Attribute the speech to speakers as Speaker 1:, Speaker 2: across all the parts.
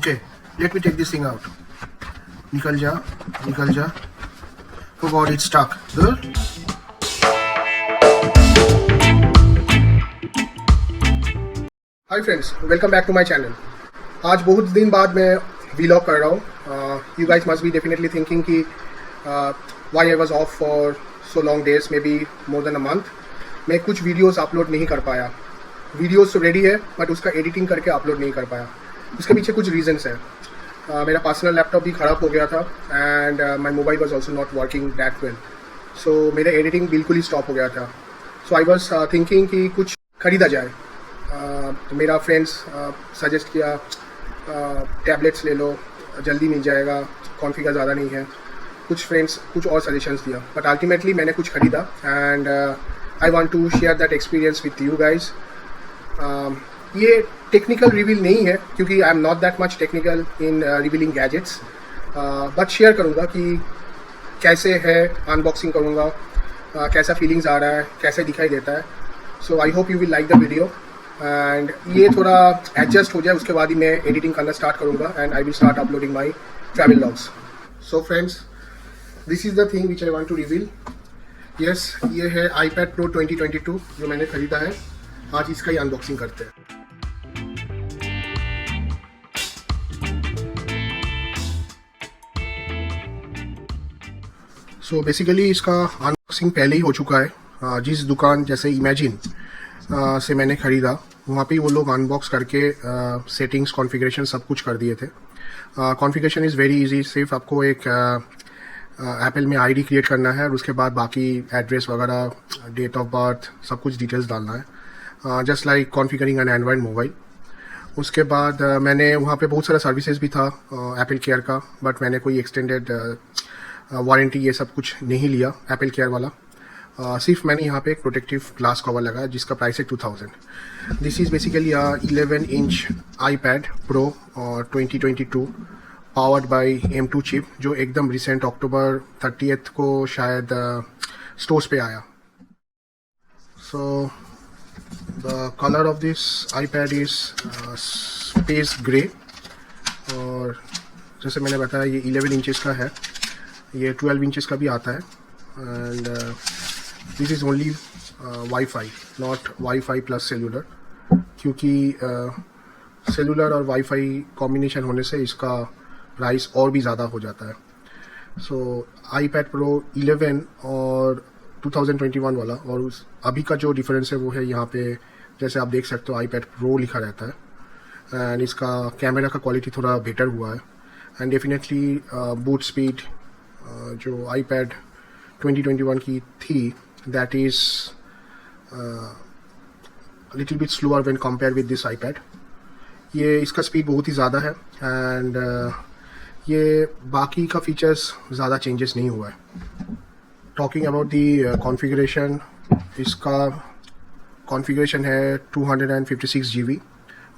Speaker 1: Okay, let me take this thing out. निकल जा, निकल जा. Oh God, it's stuck. Good. Hi friends, welcome back to my channel. आज बहुत दिन बाद मैं vlog कर रहा हूँ. You guys must be definitely thinking कि why I was off for so long days, maybe more than a month. मैं कुछ वीडियोस अपलोड नहीं कर पाया. वीडियोस तो रेडी है बट उसका एडिटिंग करके अपलोड नहीं कर पाया. उसके पीछे कुछ रीजंस है. मेरा पर्सनल लैपटॉप भी ख़राब हो गया था and my mobile was also not working that well. So मेरा एडिटिंग बिल्कुल ही स्टॉप हो गया था. सो आई वॉज थिंकिंग कि कुछ ख़रीदा जाए. तो मेरा फ्रेंड्स सजेस्ट किया टैबलेट्स ले लो, जल्दी मिल जाएगा, कॉन्फ़िगर ज़्यादा नहीं है. कुछ फ्रेंड्स कुछ और सजेशंस दिया बट अल्टीमेटली मैंने कुछ ख़रीदा and I want to share that experience with you guys. ये टेक्निकल रिवील नहीं है क्योंकि I am not that much technical in revealing gadgets, but share करूँगा कि कैसे है, अनबॉक्सिंग करूँगा, कैसा फीलिंग्स आ रहा है, कैसे दिखाई देता है. So I hope you will like the video and ये थोड़ा एडजस्ट हो जाए उसके बाद ही मैं एडिटिंग करना स्टार्ट करूँगा and I will start uploading my travel logs. So friends, this is the thing which I want to reveal. Yes, ये है iPad Pro 2022 जो मैंने ख़रीदा है. आज इसका ही अनबॉक्सिंग करते हैं. सो बेसिकली इसका अनबॉक्सिंग पहले ही हो चुका है. जिस दुकान जैसे इमेजिन से मैंने ख़रीदा वहाँ पे वो लोग अनबॉक्स करके सेटिंग्स कॉन्फ़िगरेशन सब कुछ कर दिए थे. Configuration is very easy. सिर्फ आपको एक एप्पल में आईडी क्रिएट करना है और उसके बाद बाकी एड्रेस वगैरह, डेट ऑफ बर्थ, सब कुछ डिटेल्स डालना है. Just like configuring N Android mobile. उसके बाद मैंने वहाँ पे बहुत सारा सर्विसेज भी था एप्पल केयर का, बट मैंने कोई एक्सटेंडेड वारंटी ये सब कुछ नहीं लिया एप्पल केयर वाला. सिर्फ मैंने यहाँ पे एक प्रोटेक्टिव ग्लास कवर लगाया जिसका प्राइस है 2000. This is basically 11 inch iPad Pro 2022 powered by M2 chip जो एकदम रिसेंट अक्टूबर 30th को शायद स्टोर्स पे आया. So the colour of this iPad is space grey और जैसे मैंने बताया ये 11 इंचेस का है. ये 12 इंचेस का भी आता है and this is only wifi, not wifi plus cellular, क्योंकि सेलुलर और वाईफाई कॉम्बिनेशन होने से इसका प्राइस और भी ज़्यादा हो जाता है. सो iPad Pro 11 और 2021 वाला और उस अभी का जो डिफरेंस है वो है यहाँ पे जैसे आप देख सकते हो iPad Pro लिखा रहता है एंड इसका कैमरा का क्वालिटी थोड़ा बेटर हुआ है एंड डेफिनेटली बूट स्पीड जो iPad 2021 की थी that is little bit slower when compare with this iPad. ये इसका स्पीड बहुत ही ज़्यादा है एंड ये बाकी का फीचर्स ज़्यादा चेंजेस नहीं हुआ है. टॉकिंग अबाउट दी कॉन्फ़िगरेशन, इसका कॉन्फ़िगरेशन है 256 GB,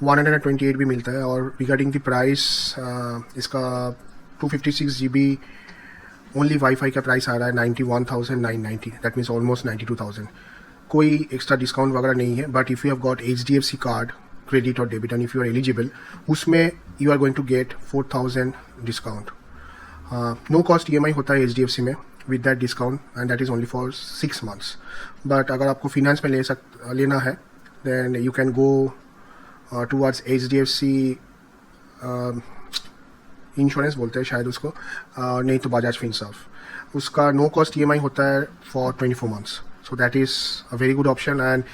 Speaker 1: 128 भी मिलता है. और रिगार्डिंग द प्राइस, इसका 256 GB ओनली वाईफाई का प्राइस आ रहा है 91,990. That means almost 92,000. कोई एक्स्ट्रा डिस्काउंट वगैरह नहीं है. But if you have got HDFC card, credit और debit and if you are eligible, उसमें you are going to get 4,000 discount. No cost EMI होता है HDFC में with that discount and that is only for 6 months. But अगर आपको finance में लेना है then you can go towards HDFC insurance बोलते हैं शायद उसको, नहीं तो बजाज फिनसर्व. उसका नो कॉस्ट EMI होता है for 24 months. So that is a very good option and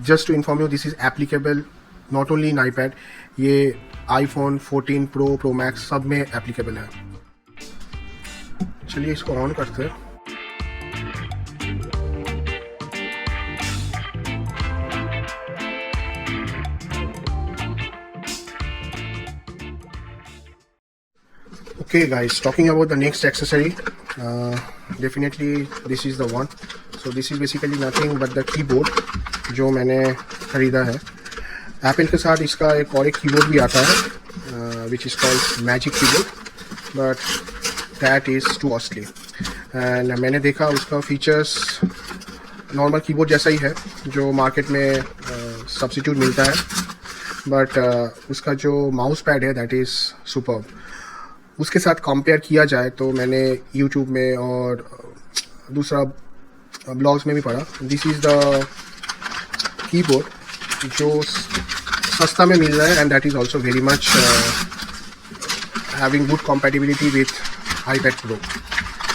Speaker 1: just to inform you this is applicable not only in iPad, ये iPhone 14 Pro Max सब में एप्लीकेबल है. चलिए इसको ऑन करते हैं. Okay guys, talking about the next accessory, definitely this is the one. So this is basically nothing but the keyboard जो मैंने ख़रीदा है. एप्पल के साथ इसका एक और एक कीबोर्ड भी आता है which is called Magic Keyboard, but that is too costly. And मैंने देखा उसका फीचर्स नॉर्मल कीबोर्ड जैसा ही है जो मार्केट में सब्स्टिट्यूट मिलता है, बट उसका जो माउस पैड है दैट इज़ सुपर्ब। उसके साथ कंपेयर किया जाए तो मैंने यूट्यूब में और दूसरा ब्लॉग्स में भी पढ़ा, दिस इज़ द कीबोर्ड जो सस्ता में मिल रहा है and that is also very much having good compatibility with iPad Pro.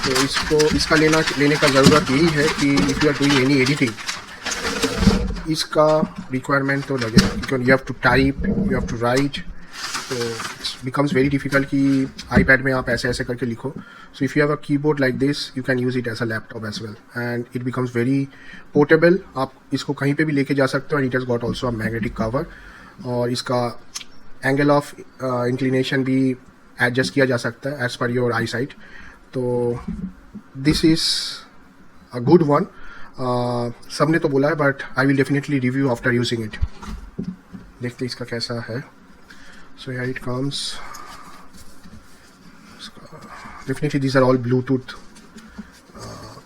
Speaker 1: तो इसका लेने का ज़रूरत यही है कि if you are doing any editing, इसका रिक्वायरमेंट तो लगेगा, क्योंकि you have to type, you have to write, तो इट्स बिकम्स वेरी डिफिकल्ट कि आईपैड में आप ऐसे करके लिखो। So if you have a keyboard like this, you can use it as a laptop as well and it becomes very portable. आप इसको कहीं पे भी लेके जा सकते हो and it has got also a magnetic cover, और इसका एंगल ऑफ इंक्लिनेशन भी एडजस्ट किया जा सकता है as per your eye sight. तो this is a good one. सब ने तो बोला है but I will definitely review after using it. देखते इसका कैसा है। So here it comes. Definitely these are all Bluetooth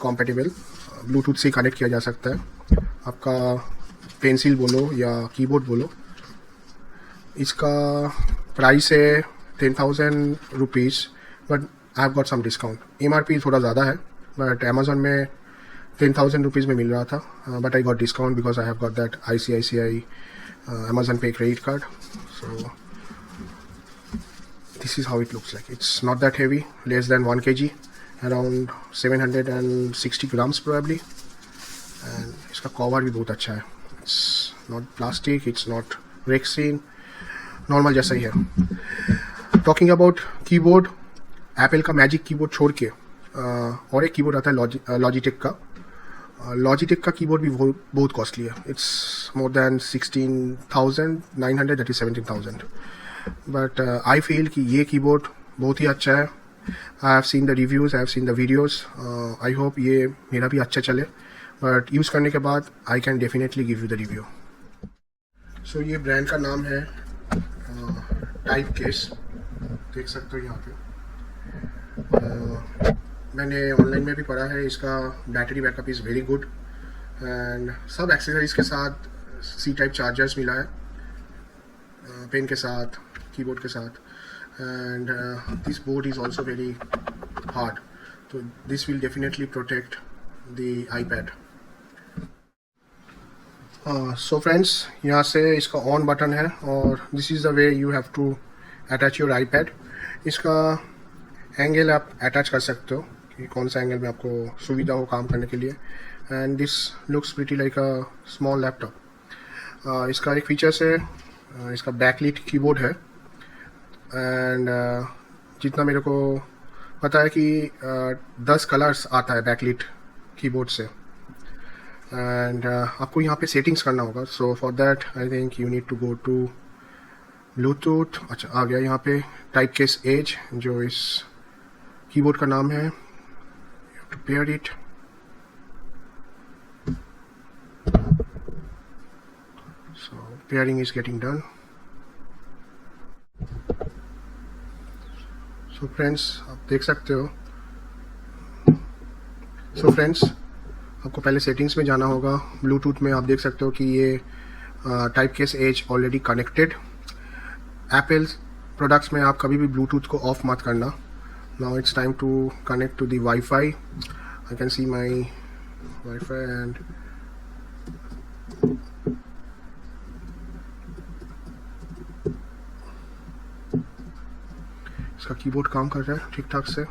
Speaker 1: compatible, Bluetooth से कनेक्ट किया जा सकता है। आपका पेंसिल बोलो या कीबोर्ड बोलो। इसका प्राइस है 10,000 rupees, but I have got some discount. MRP थोड़ा ज़्यादा है बट अमेजोन में 10,000 रुपीज़ में मिल रहा था, but I got discount because I have got that ICICI Amazon Pay credit card. So this is how it looks like. It's not that heavy, less than 1 kg, around 760 grams probably, and इसका cover भी बहुत अच्छा है. It's not plastic, it's not Rexine, normal जैसा ही है. Talking about keyboard, Apple का magic keyboard छोड़ के और एक कीबोर्ड आता है लॉजिटेक का. लॉजिटेक का कीबोर्ड भी बहुत कॉस्टली है. It's more than 16,900, that is 17,000. But I feel कि ये कीबोर्ड बहुत ही अच्छा है. I have seen the reviews, I have seen the videos. I hope ये मेरा भी अच्छा चले, बट यूज़ करने के बाद I can definitely give you the review. So ये ब्रांड का नाम है टाइप केस, देख सकते हो यहाँ पे. मैंने ऑनलाइन में भी पढ़ा है, इसका battery backup is very good and सब एक्सेसरीज के साथ C टाइप चार्जर्स मिला है, पेन के साथ, कीबोर्ड के साथ. And this board is also very hard, तो this will definitely protect the iPad. So friends, यहाँ से इसका ऑन बटन है और this is the way you have to attach your iPad. इसका एंगल आप अटैच कर सकते हो कि कौन सा एंगल में आपको सुविधा हो काम करने के लिए. And this looks pretty like a small laptop. इसका एक फीचर्स है, इसका बैकलिट कीबोर्ड है. एंड जितना मेरे को पता है कि 10 कलर्स आता है बैकलिट कीबोर्ड से. एंड आपको यहाँ पे सेटिंग्स करना होगा. So for that I think you need to go to Bluetooth. अच्छा, आ गया यहाँ पे टाइप केस एज, जो इस कीबोर्ड का नाम है. You have to pair it. So pairing is getting done. So friends, आप देख सकते हो. सो फ्रेंड्स, आपको पहले सेटिंग्स में जाना होगा. ब्लूटूथ में आप देख सकते हो कि ये type case as already connected. Apple products में आप कभी भी ब्लूटूथ को ऑफ मत करना. Now it's time to connect to the WiFi. I can see my WiFi and इसका कीबोर्ड काम कर रहा है ठीक ठाक से.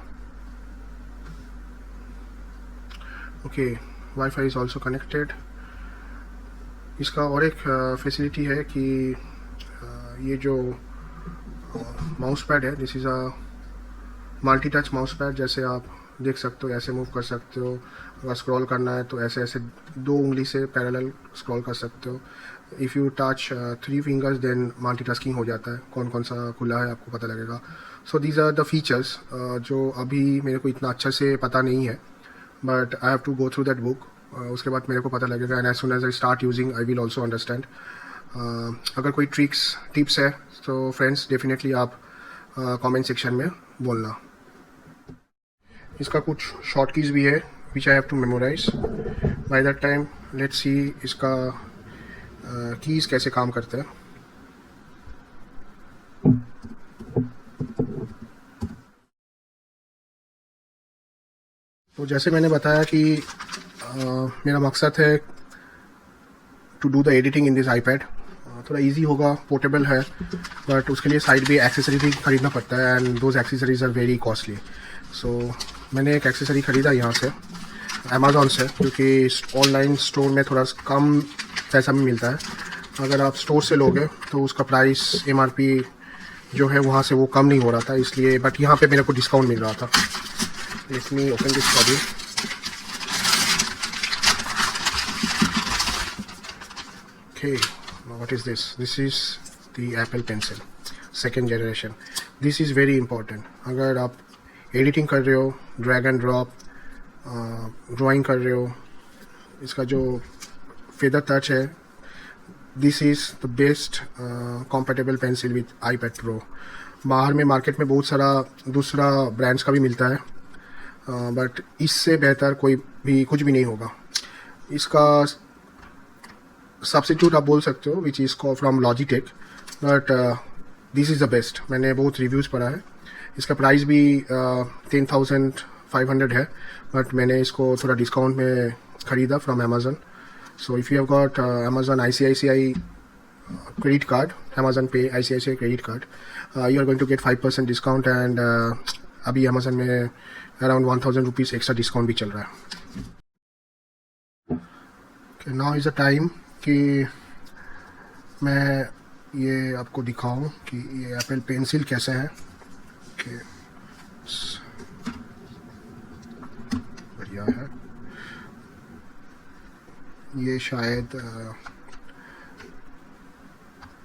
Speaker 1: Okay, WiFi is also connected. इसका और एक फैसिलिटी है कि ये जो माउस पैड है, this is a multi touch mouse pad. जैसे आप देख सकते हो, ऐसे मूव कर सकते हो. अगर स्क्रॉल करना है तो ऐसे ऐसे 2 उंगली से पैरेलल स्क्रॉल कर सकते हो. If you touch 3 fingers then multi tasking हो जाता है. कौन कौन सा खुला है आपको पता लगेगा. So these are the features जो अभी मेरे को इतना अच्छा से पता नहीं है, but I have to go through that book. उसके बाद मेरे को पता लगेगा and as soon as I start using I will also understand. अगर कोई टिप्स है तो फ्रेंड्स डेफिनेटली आप कमेंट सेक्शन में बोलना. इसका कुछ शॉर्ट कीज़ भी है which I have to memorise. By that time let's see इसका कीज़ कैसे काम करते हैं. तो जैसे मैंने बताया कि मेरा मकसद है to do the editing in this iPad. थोड़ा इजी होगा, पोर्टेबल है, बट उसके लिए साइड भी एक्सेसरी भी खरीदना पड़ता है and those accessories are very costly. So मैंने एक एक्सेसरी ख़रीदा यहाँ से अमेज़ॉन से, क्योंकि ऑनलाइन स्टोर में थोड़ा कम पैसा में मिलता है। अगर आप स्टोर से लोगे तो उसका प्राइस MRP जो है वहाँ से वो कम नहीं हो रहा था, इसलिए बट यहाँ पे मेरे को डिस्काउंट मिल रहा था। Let me open this body. Okay, now what is this? This is the Apple Pencil, second generation. This is very important. अगर आप एडिटिंग कर रहे हो, ड्रैग एंड ड्रॉप ड्राइंग कर रहे हो, इसका जो फेदर टच है, this is the best compatible pencil with iPad Pro। बाहर में मार्केट में बहुत सारा दूसरा ब्रांड्स का भी मिलता है, बट इससे बेहतर कोई भी कुछ भी नहीं होगा। इसका सब्सिट्यूट आप बोल सकते हो विच इज़ कॉ from Logitech, but this is the best. मैंने बहुत रिव्यूज़ पढ़ा है। इसका प्राइस भी 10,500 है, बट मैंने इसको थोड़ा डिस्काउंट में ख़रीदा from Amazon. So if you have got Amazon ICICI credit card, Amazon Pay ICICI credit card, you are going to get 5% discount and अभी अमेज़न में अराउंड 1,000 रुपीज़ एक्स्ट्रा डिस्काउंट भी चल रहा है। नाउ इज़ अ टाइम कि मैं ये आपको दिखाऊं कि ये एप्पल पेंसिल कैसे है। बढ़िया है। ये शायद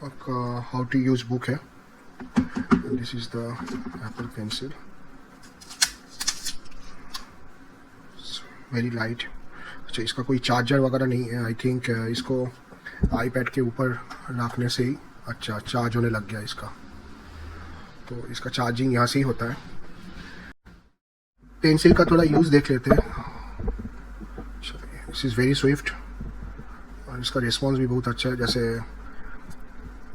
Speaker 1: आपका हाउ टू यूज़ बुक है। This is the Apple pencil, very light. अच्छा, इसका कोई चार्जर वगैरह नहीं है। आई थिंक इसको iPad के ऊपर रखने से ही अच्छा चार्ज होने लग गया इसका, तो इसका चार्जिंग यहाँ से ही होता है। पेंसिल का थोड़ा यूज़ देख लेते हैं। दिस इज़ वेरी स्विफ्ट और इसका रिस्पॉन्स भी बहुत अच्छा है। जैसे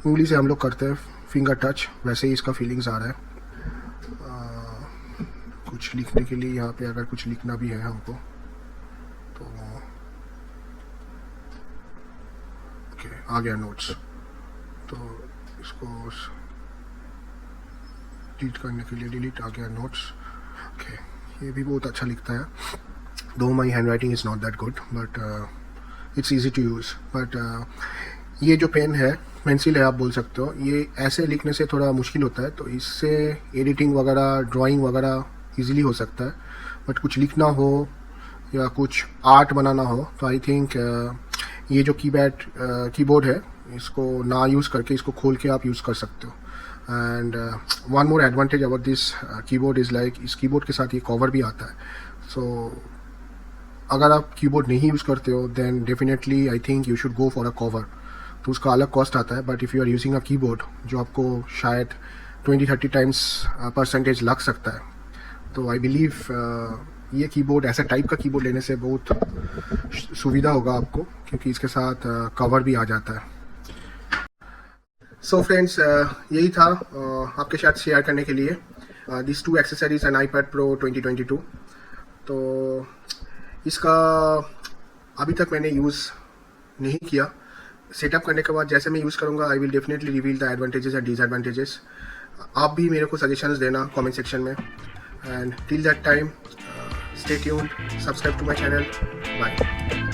Speaker 1: उंगली से हम लोग करते हैं फिंगर टच, वैसे ही इसका फीलिंग्स आ रहा है। कुछ लिखने के लिए यहाँ पे अगर कुछ लिखना भी है हमको तो ओके, आ गया नोट्स। तो इसको डिलीट करने के लिए डिलीट आ गया नोट्स। ओके, ये भी बहुत अच्छा लिखता है। Though my handwriting is not that good, but it's easy to use. But ये जो पेन है, पेंसिल है आप बोल सकते हो, ये ऐसे लिखने से थोड़ा मुश्किल होता है, तो इससे एडिटिंग वगैरह ड्राइंग वगैरह ईजिली हो सकता है। बट कुछ लिखना हो या कुछ आर्ट बनाना हो तो आई थिंक ये जो कीबोर्ड है, इसको ना यूज़ करके इसको खोल के आप यूज़ कर सकते हो। And one more advantage about this keyboard is like, इस कीबोर्ड के साथ ये कवर भी आता है। सो अगर आप कीबोर्ड नहीं यूज़ करते हो then definitely I think you should go for a cover, तो उसका अलग कॉस्ट आता है। But if you are using a keyboard जो आपको शायद 20-30 टाइम्स परसेंटेज लग सकता है, तो आई बिलीव ये कीबोर्ड, ऐसा टाइप का कीबोर्ड लेने से बहुत सुविधा होगा आपको, क्योंकि इसके साथ कवर भी आ जाता है। सो फ्रेंड्स, यही था आपके साथ शेयर करने के लिए this 2 accessories and iPad Pro 2022। तो इसका अभी तक मैंने यूज़ नहीं किया। सेटअप करने के बाद जैसे मैं यूज़ करूँगा आई will definitely reveal the advantages and disadvantages. आप भी मेरे को सजेशंस देना कमेंट सेक्शन में। And till that time, stay tuned, subscribe to my channel. Bye.